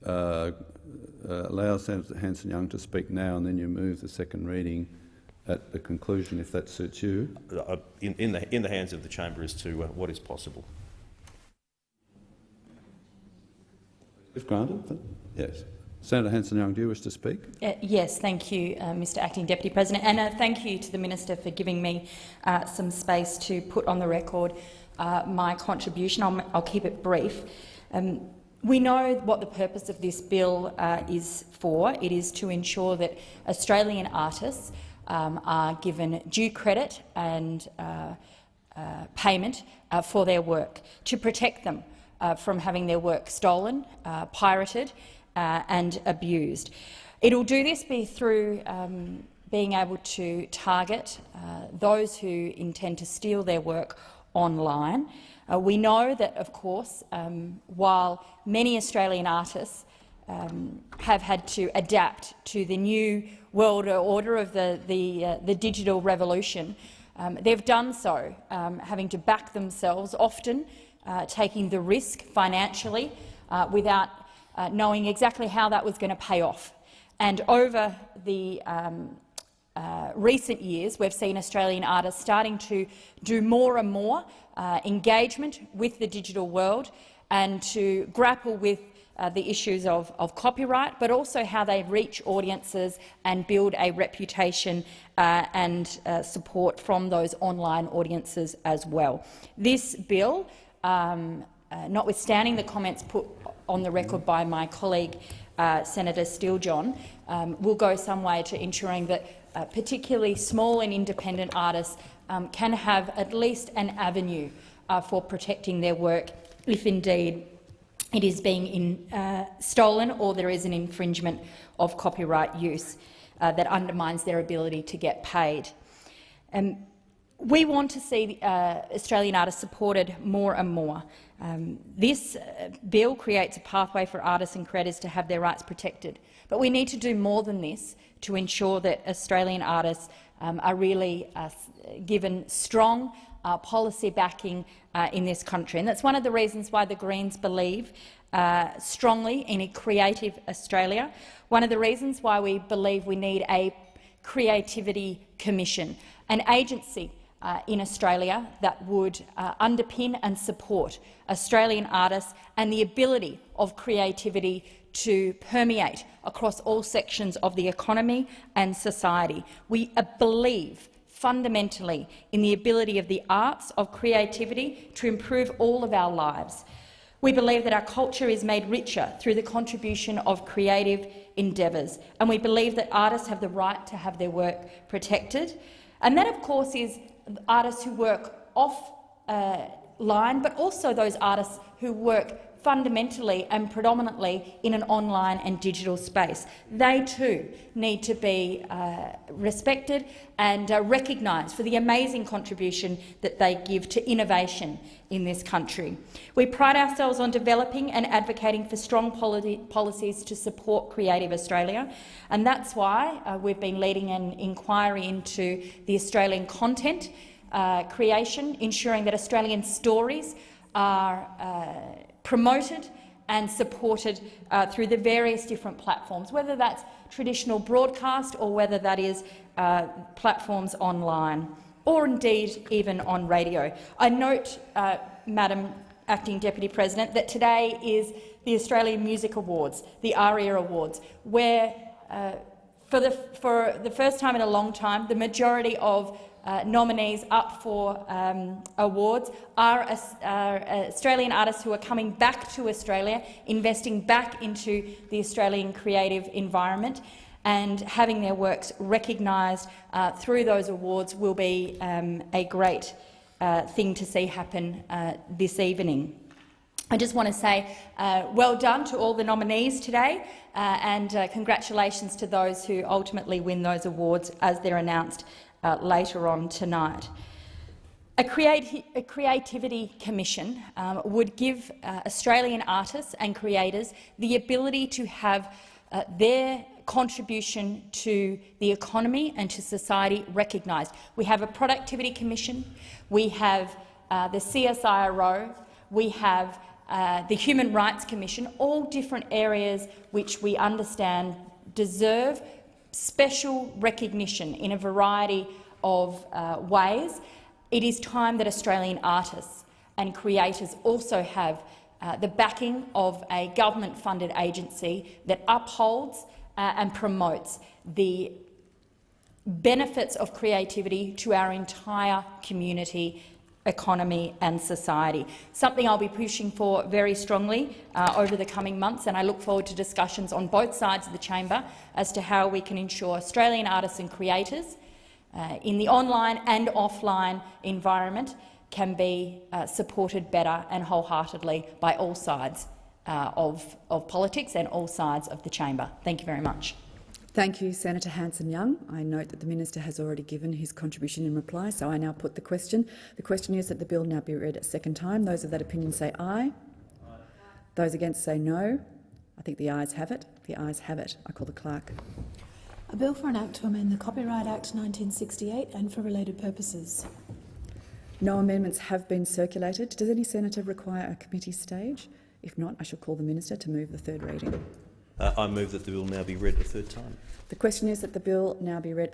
allow Senator Hanson-Young to speak now, and then you move the second reading at the conclusion, if that suits you. In the hands of the chamber as to what is possible. If granted, yes. Senator Hanson-Young, do you wish to speak? Yes, thank you, Mr Acting Deputy President, and thank you to the Minister for giving me some space to put on the record my contribution. I'll keep it brief. We know what the purpose of this bill is for. It is to ensure that Australian artists are given due credit and payment for their work, to protect them from having their work stolen, pirated and abused. It will do this through being able to target those who intend to steal their work online. We know that, of course, while many Australian artists have had to adapt to the new world order of the digital revolution, they've done so having to back themselves, often taking the risk financially without knowing exactly how that was going to pay off. And over the recent years, we've seen Australian artists starting to do more and more engagement with the digital world and to grapple with the issues of copyright, but also how they reach audiences and build a reputation and support from those online audiences as well. This bill, notwithstanding the comments put on the record by my colleague Senator Steele-John, will go some way to ensuring that particularly small and independent artists can have at least an avenue for protecting their work if indeed it is being stolen or there is an infringement of copyright use that undermines their ability to get paid. We want to see Australian artists supported more and more. This bill creates a pathway for artists and creators to have their rights protected, but we need to do more than this to ensure that Australian artists are really given strong policy backing in this country. And that's one of the reasons why the Greens believe strongly in a creative Australia, one of the reasons why we believe we need a creativity commission, an agency in Australia that would underpin and support Australian artists and the ability of creativity to permeate across all sections of the economy and society. We believe fundamentally in the ability of the arts, of creativity, to improve all of our lives. We believe that our culture is made richer through the contribution of creative endeavours, and we believe that artists have the right to have their work protected. And that, of course, is artists who work offline, but also those artists who work fundamentally and predominantly in an online and digital space. They too need to be respected and recognised for the amazing contribution that they give to innovation in this country. We pride ourselves on developing and advocating for strong policies to support Creative Australia, and that's why we've been leading an inquiry into the Australian content creation, ensuring that Australian stories are promoted and supported through the various different platforms, whether that's traditional broadcast or whether that is platforms online, or indeed even on radio. I note, Madam Acting Deputy President, that today is the Australian Music Awards, the ARIA Awards, where for the first time in a long time, the majority of nominees up for awards are Australian artists who are coming back to Australia, investing back into the Australian creative environment, and having their works recognised through those awards will be a great thing to see happen this evening. I just want to say well done to all the nominees today, and congratulations to those who ultimately win those awards as they're announced later on tonight. A creativity commission would give Australian artists and creators the ability to have their contribution to the economy and to society recognised. We have a productivity commission, we have the CSIRO, we have the Human Rights Commission, all different areas which we understand deserve special recognition in a variety of ways. It is time that Australian artists and creators also have the backing of a government-funded agency that upholds and promotes the benefits of creativity to our entire community, economy and society. Something I'll be pushing for very strongly over the coming months, and I look forward to discussions on both sides of the chamber as to how we can ensure Australian artists and creators in the online and offline environment can be supported better and wholeheartedly by all sides of politics and all sides of the chamber. Thank you very much. Thank you, Senator Hanson-Young. I note that the Minister has already given his contribution in reply, so I now put the question. The question is that the bill now be read a second time. Those of that opinion say aye. Aye. Those against say no. I think the ayes have it. The ayes have it. I call the clerk. A bill for an act to amend the Copyright Act 1968 and for related purposes. No amendments have been circulated. Does any senator require a committee stage? If not, I shall call the Minister to move the third reading. I move that the bill now be read a third time. The question is that the bill now be read